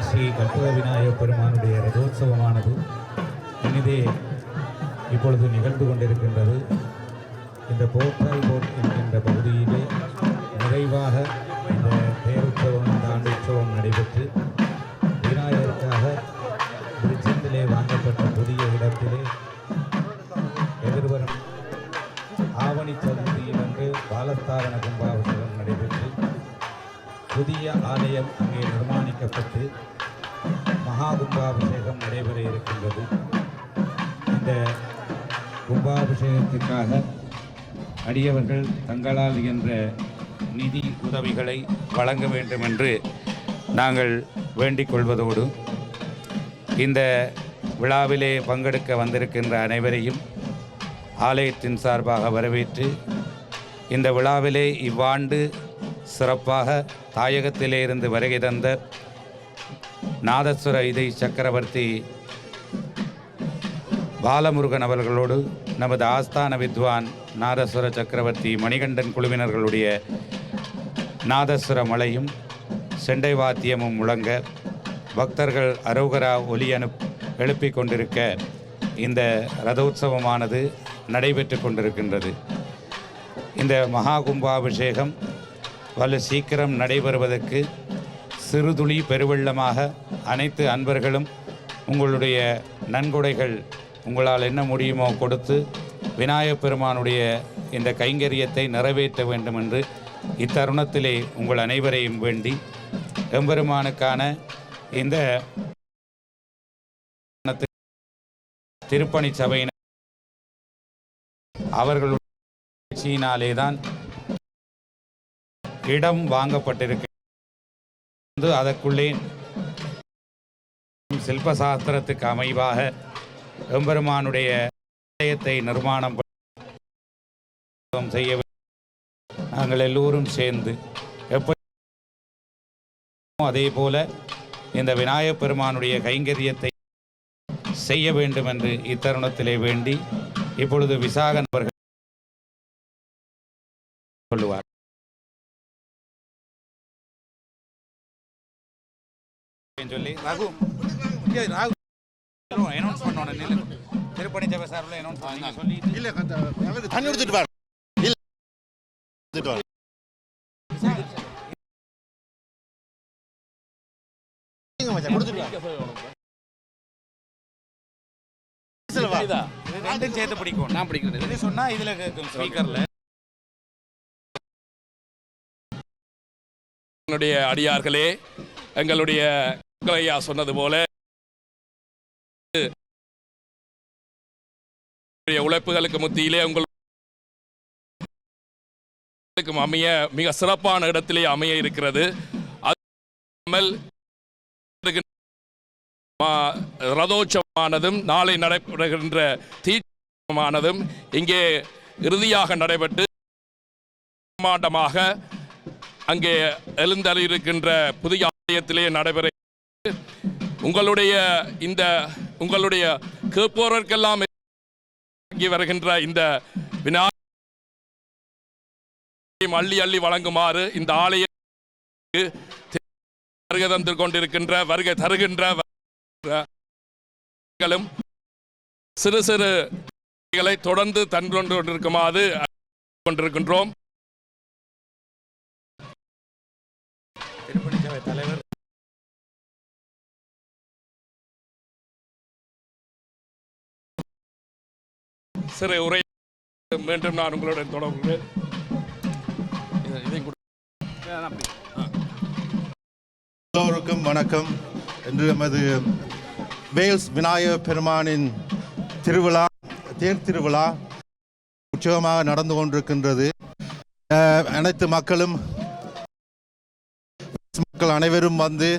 ஸ்ரீ கற்பக விநாயகப் பெருமானுடைய ரதோத்சவமானது இனிதே இப்பொழுது நிகழ்ந்து கொண்டிருக்கின்றது. இந்த போற்றால் போட் என்கின்ற பகுதியிலே நிறைவாக இந்த தேருற்சவம், இந்த ஆண்டு உற்சவம் நடைபெற்று விநாயகருக்காக திருச்செந்திலே வாங்கப்பட்ட புதிய இடத்திலே எதிர்வரும் ஆவணி சதுர்த்தியிலன்று பாலஸ்தாரண கும்பாபிஷேகம் நடைபெற்று புதிய ஆலயம் அங்கே நிர்மாணிக்கப்பட்டு மகா கும்பாபிஷேகம் நடைபெற இருக்கின்றது. இந்த கும்பாபிஷேகத்திற்காக அடியவர்கள் தங்களால் என்ற நிதி உதவிகளை வழங்க வேண்டும் என்று நாங்கள் வேண்டிக் கொள்வதோடு இந்த விழாவிலே பங்கெடுக்க வந்திருக்கின்ற அனைவரையும் ஆலயத்தின் சார்பாக வரவேற்று இந்த விழாவிலே இவ்வாண்டு சிறப்பாக தாயகத்திலே இருந்து வருகை தந்த நாதஸ்வர இசை சக்கரவர்த்தி பாலமுருகன் அவர்களோடு நமது ஆஸ்தான வித்வான் நாதஸ்வர சக்கரவர்த்தி மணிகண்டன் குழுவினர்களுடைய நாதஸ்வர மலையும் செண்டை வாத்தியமும் முழங்க பக்தர்கள் அரோகரா ஒலி எழுப்பிக் கொண்டிருக்க இந்த ரதோத்சவமானது நடைபெற்று கொண்டிருக்கின்றது. இந்த மகா கும்பாபிஷேகம் வலு சீக்கிரம் நடைபெறுவதற்கு சிறுதுளி பெருவெள்ளமாக அனைத்து அன்பர்களும் உங்களுடைய நன்கொடைகள் உங்களால் என்ன முடியுமோ கொடுத்து விநாயகப் பெருமானுடைய இந்த கைங்கரியத்தை நிறைவேற்ற வேண்டும் என்று இத்தருணத்திலே உங்கள் அனைவரையும் வேண்டி எம்பெருமானுக்கான இந்த திருப்பணி சபையினர் அவர்களுடைய தான் இடம் வாங்கப்பட்டிருக்கிறது. அதற்குள்ளே சில்பசாஸ்திரத்துக்கு அமைவாக எம்பெருமானுடைய ஆலயத்தை நிர்மாணம் செய்ய நாங்கள் எல்லோரும் சேர்ந்து எப்படி அதே போல இந்த விநாயகப் பெருமானுடைய கைங்கரியத்தை செய்ய வேண்டும் என்று இத்தருணத்திலே வேண்டி இப்பொழுது விசாகன் அவர்கள் சொல்லுவார். சொல்லி ராகு ராகு அனௌன்ஸ் பண்ணணும். திருப்பணி சபை சார்பில் அனௌன்ஸ் பண்ணி சொல்லி தண்ணி எடுத்துட்டு வா. சேர்த்து பிடிக்கும். நான் பிடிக்கிறது சொன்னா இதுல ஸ்பீக்கர்ல எங்களுடைய அடியார்களே, எங்களுடைய ஐயா சொன்னது போல உழைப்புகளுக்கு மத்தியிலே உங்களுக்கு அமைய மிக சிறப்பான இடத்திலே அமைய இருக்கிறது. ரதோற்சவமானதும் நாளை நடைபெறுகின்ற அங்கே எழுந்தருளியிருக்கின்ற புதிய ஆலயத்திலே நடைபெற உங்களுடைய கேட்போருக்கெல்லாம் வருகின்ற இந்த விநாயகர் அள்ளி அள்ளி வழங்குமாறு இந்த ஆலய வருகை தந்து கொண்டிருக்கின்ற வருகை தருகின்ற சிறு சிறு தொடர்ந்து தந்து கொண்டிருக்குமாறு கொண்டிருக்கின்றோம். திருப்பணி சபை தலைவர் சிறு உரை மீண்டும் நான் உங்களுடன் தொடர்புகிறேன். எல்லோருக்கும் வணக்கம். இன்று நமது வேல்ஸ் விநாயகர் பெருமானின் திருவிழா தேர் திருவிழா உற்சவமாக நடந்து கொண்டிருக்கின்றது. அனைத்து மக்கள் அனைவரும் வந்து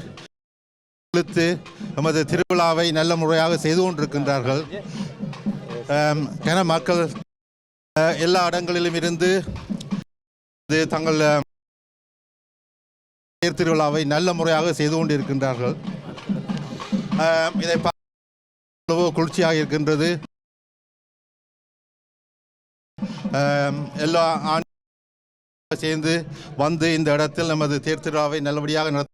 நமது திருவிழாவை நல்ல முறையாக செய்து கொண்டிருக்கின்றார்கள். மக்கள் எல்லா இடங்களிலும் இருந்து தங்கள் தேர் திருவிழாவை நல்ல முறையாக செய்து கொண்டிருக்கின்றார்கள். இதை குளிர்ச்சியாக இருக்கின்றது. எல்லா சேர்ந்து வந்து இந்த இடத்தில் நமது தேர் திருவிழாவை நல்லபடியாக நடத்த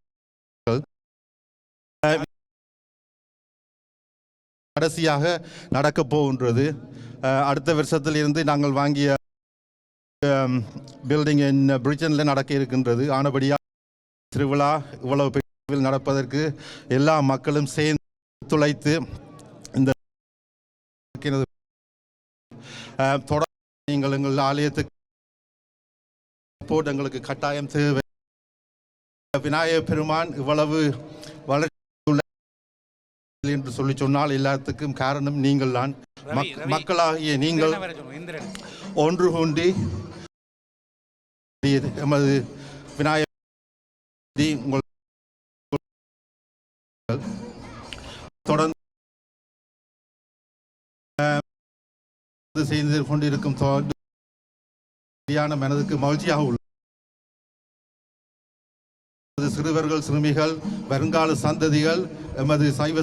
கடைசியாக நடக்கப் போகின்றது. அடுத்த வருஷத்தில் இருந்து நாங்கள் வாங்கிய பில்டிங் பிரிட்டனில் நடக்க இருக்கின்றது. ஆனபடியாக திருவிழா இவ்வளவு பெரிய நடப்பதற்கு எல்லா மக்களும் சேர்ந்து ஒத்துழைத்து இந்த தொடர்ந்து நீங்கள் எங்கள் ஆலயத்துக்கு எங்களுக்கு கட்டாயம் தேவை. விநாயகர் பெருமான் இவ்வளவு வளர்ச்சி என்று சொல்லி சொன்னால் எல்லாத்துக்கும் காரணம் நீங்கள் தான். மக்களாகிய நீங்கள் ஒன்று கூண்டி எமது விநாயகர் உங்கள் தொடர்ந்து செய்து கொண்டிருக்கும் மனதுக்கு மகிழ்ச்சியாக உள்ளது. சிறுவர்கள் சிறுமிகள் வருங்கால சந்ததிகள் எமது சைவ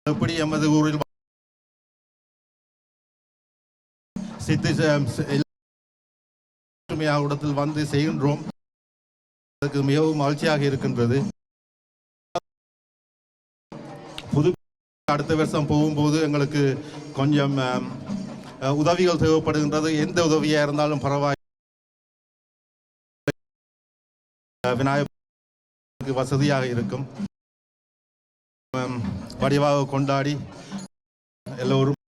எப்படி எமது ஊரில் இடத்தில் வந்து செய்கின்றோம். அதுக்கு மிகவும் மகிழ்ச்சியாக இருக்கின்றது. புது அடுத்த வருஷம் போகும்போது எங்களுக்கு கொஞ்சம் உதவிகள் தேவைப்படுகின்றது. எந்த உதவியாக இருந்தாலும் பரவாயில்லை, விநாயகருக்கு வசதியாக இருக்கும். வடிவாக கொண்டாடி எல்லோரும்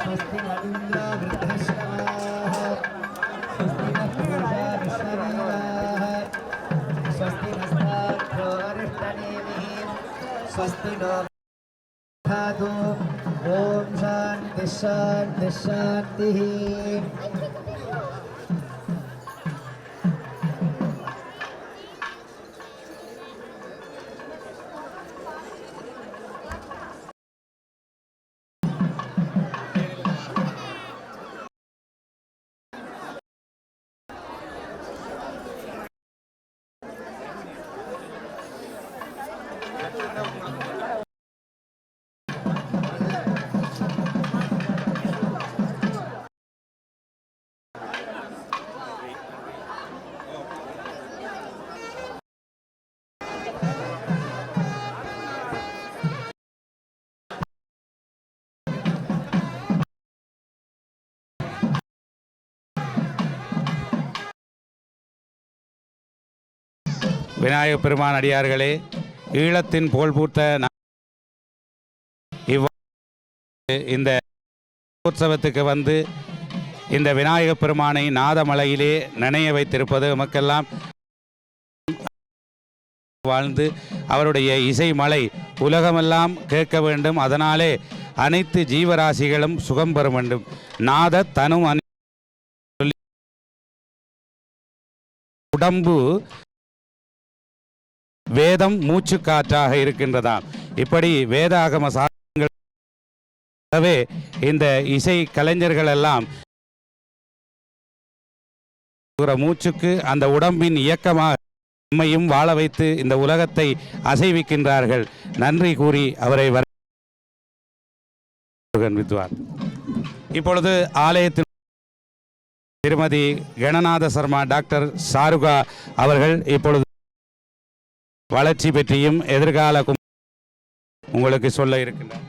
Namaste. स्वस्ति नो धातु ओम शांति शांति शांति விநாயகப் பெருமான் அடியார்களே, ஈழத்தின் புகழ்பூத்த இந்த உற்சவத்துக்கு வந்து இந்த விநாயகப் பெருமானை நாதமலையிலே நனைய வைத்திருப்பது நமக்கெல்லாம் வாழ்ந்து அவருடைய இசை மலை உலகமெல்லாம் கேட்க வேண்டும். அதனாலே அனைத்து ஜீவராசிகளும் சுகம் பெற வேண்டும். நாத தனு உடம்பு வேதம் மூச்சு காற்றாக இருக்கின்றதாம். இப்படி வேதாகம சாதனங்களே இந்த இசை கலைஞர்கள் எல்லாம் மூச்சுக்கு அந்த உடம்பின் இயக்கமாக நம்மையும் வாழ வைத்து இந்த உலகத்தை அசைவிக்கின்றார்கள். நன்றி கூறி அவரை வித்வான். இப்பொழுது ஆலயத்தின் திருமதி கணநாத சர்மா டாக்டர் சாருகா அவர்கள் இப்பொழுது வளர்ச்சி பற்றியும் எதிர்கால உங்களுக்கு சொல்ல இருக்கின்றார்.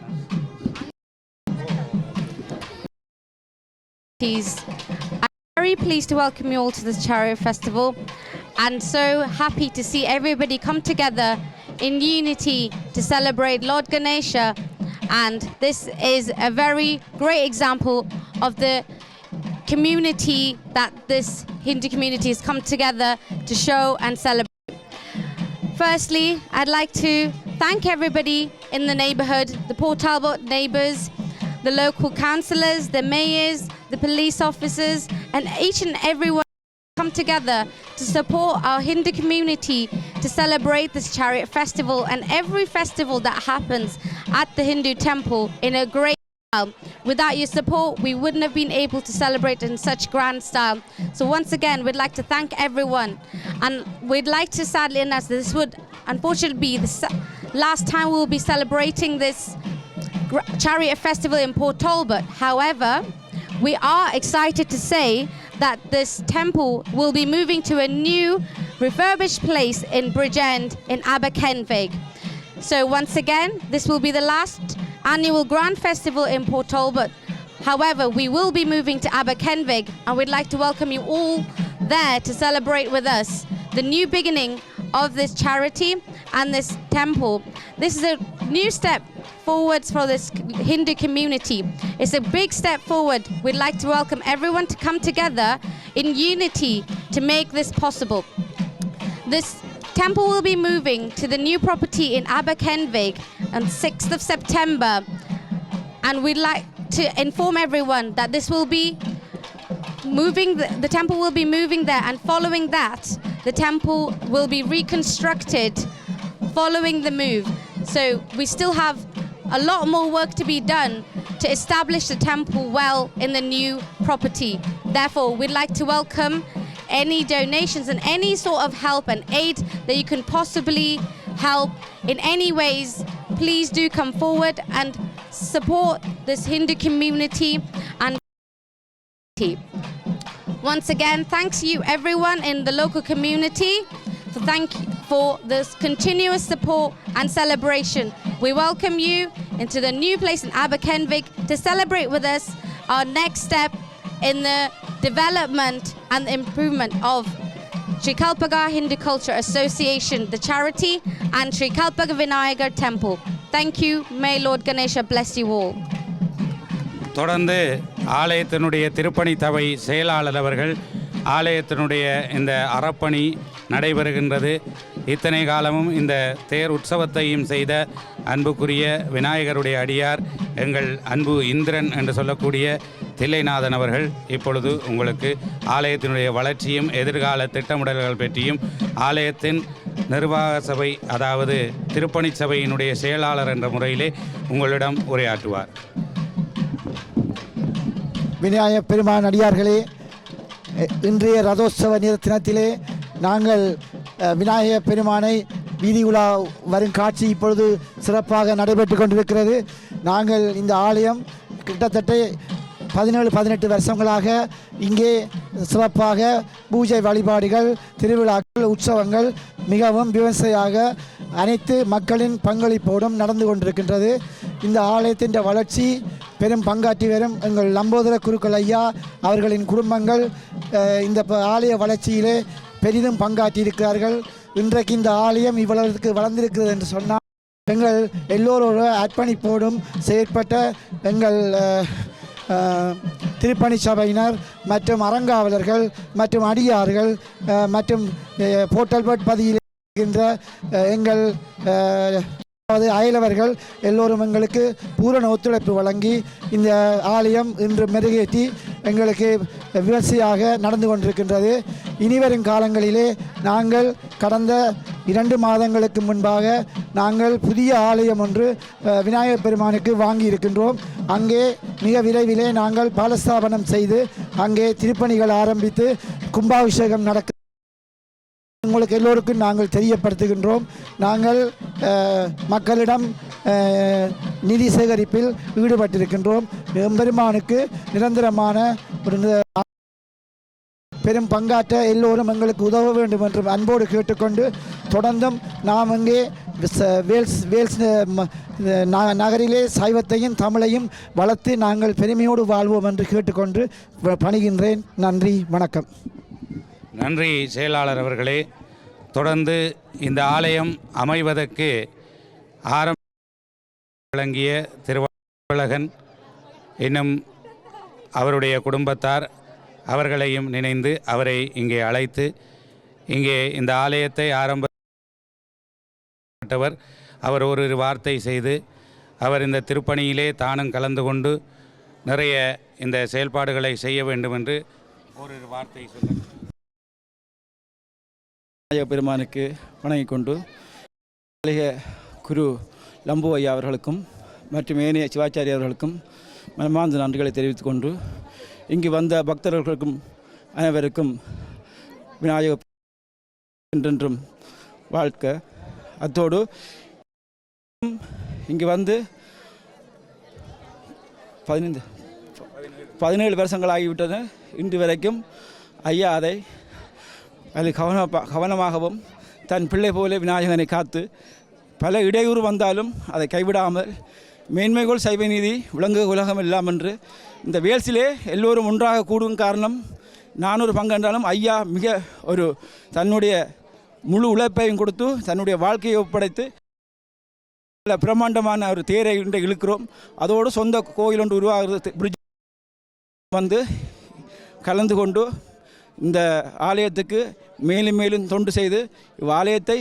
I'm very pleased to welcome you all to this Chariot Festival and so happy to see everybody come together in unity to celebrate Lord Ganesha, and this is a very great example of the community that this Hindu community has come together to show and celebrate. Firstly, I'd like to thank everybody in the neighbourhood, the Port Talbot neighbours, the local councillors, the mayors, the police officers, and each and everyone come together to support our Hindu community to celebrate this Chariot Festival and every festival that happens at the Hindu temple in a great style. Without your support, we wouldn't have been able to celebrate in such grand style. So once again, we'd like to thank everyone, and we'd like to sadly announce that this would unfortunately be the last time we'll be celebrating this Chariot Festival in Port Talbot. However, we are excited to say that this temple will be moving to a new refurbished place in Bridgend in Aberkenvig. So once again, this will be the last annual Grand Festival in Port Talbot. However, we will be moving to Aberkenvig, and we'd like to welcome you all there to celebrate with us the new beginning of this charity and this temple. This is a new step forwards for this Hindu community. It's a big step forward. We'd like to welcome everyone to come together in unity to make this possible. This temple will be moving to the new property in Aberkenvig on 6th of September, and we'd like to inform everyone that this will be moving, the temple will be moving there, and following that the temple will be reconstructed following the move. So we still have a lot more work to be done to establish the temple well in the new property. Therefore, we'd like to welcome any donations and any sort of help and aid that you can possibly help in any ways. Please do come forward and support this Hindu community. And once again, thanks you everyone in the local community for this continuous support and celebration. We welcome you into the new place in Aberkenvig to celebrate with us our next step in the development and improvement of Sri Kalpaga Hindu Culture Association, the charity, and Sri Kalpaga Vinayagar Temple. Thank you. May Lord Ganesha bless you all. தொடர்ந்து ஆலயத்தினுடைய திருப்பணி தவை செயலாளர் அவர்கள் ஆலயத்தினுடைய இந்த அறப்பணி நடைபெறுகின்றது. இத்தனை காலமும் இந்த தேர் உற்சவத்தையும் செய்த அன்புக்குரிய விநாயகருடைய அடியார் எங்கள் அன்பு இந்திரன் என்று சொல்லக்கூடிய தில்லைநாதன் அவர்கள் இப்பொழுது உங்களுக்கு ஆலயத்தினுடைய வளர்ச்சியும் எதிர்கால திட்டமிடல்கள் பற்றியும் ஆலயத்தின் நிர்வாக சபை அதாவது திருப்பணி சபையினுடைய செயலாளர் என்ற முறையிலே உங்களிடம் உரையாற்றுவார். விநாயகப் பெருமான் அடியார்களே, இன்றைய ரதோற்சவ தினத்திலே நாங்கள் விநாயகப் பெருமானை வீதி உலா வரும் காட்சி இப்பொழுது சிறப்பாக நடைபெற்று கொண்டிருக்கிறது. நாங்கள் இந்த ஆலயம் கிட்டத்தட்ட 17-18 வருஷங்களாக இங்கே சிறப்பாக பூஜை வழிபாடுகள், திருவிழாக்கள், உற்சவங்கள் மிகவும் விமர்சையாக அனைத்து மக்களின் பங்களிப்போடும் நடந்து கொண்டிருக்கின்றது. இந்த ஆலயத்தின் வளர்ச்சி பெரும் பங்காற்றி வரும் எங்கள் லம்போதர குருக்கள் ஐயா அவர்களின் குடும்பங்கள் இந்த ஆலய வளர்ச்சியிலே பெரிதும் பங்காற்றியிருக்கிறார்கள். இன்றைக்கு இந்த ஆலயம் இவ்வளவுக்கு வளர்ந்திருக்கிறது என்று சொன்னால் எங்கள் எல்லோரோட அர்ப்பணிப்போடும் செயற்பட்ட எங்கள் திருப்பணி சபையினர் மற்றும் அறங்காவலர்கள் மற்றும் அடியார்கள் மற்றும் போர்ட்டல்பர்ட் பதியில் இருக்கின்ற எங்கள் அயலவர்கள் எல்லோரும் எங்களுக்கு பூரண ஒத்துழைப்பு வழங்கி இந்த ஆலயம் இன்று மெருகேற்றி எங்களுக்கு விமர்சையாக நடந்து கொண்டிருக்கின்றது. இனிவரும் காலங்களிலே நாங்கள் கடந்த 2 மாதங்களுக்கு முன்பாக நாங்கள் புதிய ஆலயம் ஒன்று விநாயகர் பெருமானுக்கு வாங்கி இருக்கின்றோம். அங்கே மிக விரைவிலே நாங்கள் பாலஸ்தாபனம் செய்து அங்கே திருப்பணிகள் ஆரம்பித்து கும்பாபிஷேகம் நடக்க உங்களுக்கு எல்லோருக்கும் நாங்கள் தெரியப்படுத்துகின்றோம். நாங்கள் மக்களிடம் நிதி சேகரிப்பில் ஈடுபட்டிருக்கின்றோம். எம்பெருமானுக்கு நிரந்தரமான ஒரு பெரும் பங்காற்ற எல்லோரும் எங்களுக்கு உதவ வேண்டும் என்று அன்போடு கேட்டுக்கொண்டு தொடர்ந்தும் நாம் இங்கே வேல்ஸ் நகரிலே சைவத்தையும் தமிழையும் வளர்த்து நாங்கள் பெருமையோடு வாழ்வோம் என்று கேட்டுக்கொண்டு பணிகின்றேன். நன்றி, வணக்கம். நன்றி செயலாளர் அவர்களே. தொடர்ந்து இந்த ஆலயம் அமைவதற்கு வழங்கிய திருவழகன் இன்னும் அவருடைய குடும்பத்தார் அவர்களையும் நினைந்து அவரை இங்கே அழைத்து இங்கே இந்த ஆலயத்தை ஆரம்பித்தவர் அவர் ஒரு வார்த்தை செய்து அவர் இந்த திருப்பணியிலே தானும் கலந்து கொண்டு நிறைய இந்த செயல்பாடுகளை செய்ய வேண்டும் என்று ஒரு வார்த்தை சொல்ல பெருமானுக்கு வணங்கிக் கொண்டு குரு லம்பு ஐயா அவர்களுக்கும் மற்றும் ஏனைய சிவாச்சாரிய அவர்களுக்கும் மனமார்ந்த நன்றிகளை தெரிவித்துக் கொண்டு இங்கு வந்த பக்தர்களுக்கும் அனைவருக்கும் விநாயகர் என்றென்றும் வாழ்க்க. அத்தோடு இங்கு வந்து 17 வருஷங்களாகிவிட்டது. இன்று வரைக்கும் ஐயா அதை அதில் கவனமாகவும் தன் பிள்ளை போல விநாயகனை காத்து பல இடையூறு வந்தாலும் அதை கைவிடாமல் மேன்மைகோள் சைவ நீதி விளங்கு உலகம் எல்லாம் என்று இந்த வேல்ஸிலே எல்லோரும் ஒன்றாக கூடும் காரணம் நான் ஒரு பங்கு என்றாலும் ஐயா மிக ஒரு தன்னுடைய முழு உழைப்பையும் கொடுத்து தன்னுடைய வாழ்க்கையை ஒப்படைத்து பிரம்மாண்டமான ஒரு தேரை இழுக்கிறோம். அதோடு சொந்த கோயில் ஒன்று உருவாகிறது பிரிட்ஜ் வந்து கலந்து கொண்டு இந்த ஆலயத்துக்கு மேலும் மேலும் தொண்டு செய்து இவ்வாலயத்தை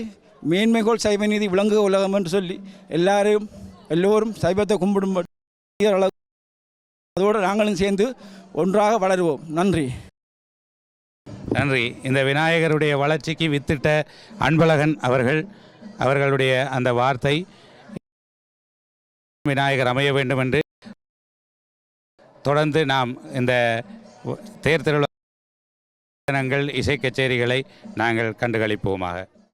மேன்மைகோள் சைவ நீதி விளங்கு உலகம் என்று சொல்லி எல்லோரும் சைவத்தை கும்பிடும் அளவு அதோடு நாங்களும் சேர்ந்து ஒன்றாக வளருவோம். நன்றி. நன்றி. இந்த விநாயகருடைய வளர்ச்சிக்கு வித்திட்ட அன்பழகன் அவர்களுடைய அந்த வார்த்தை விநாயகர் அமைய வேண்டும் என்று தொடர்ந்து நாம் இந்த தேர் திருவிழா இசை கச்சேரிகளை நாங்கள் கண்டுகளிப்போமாக.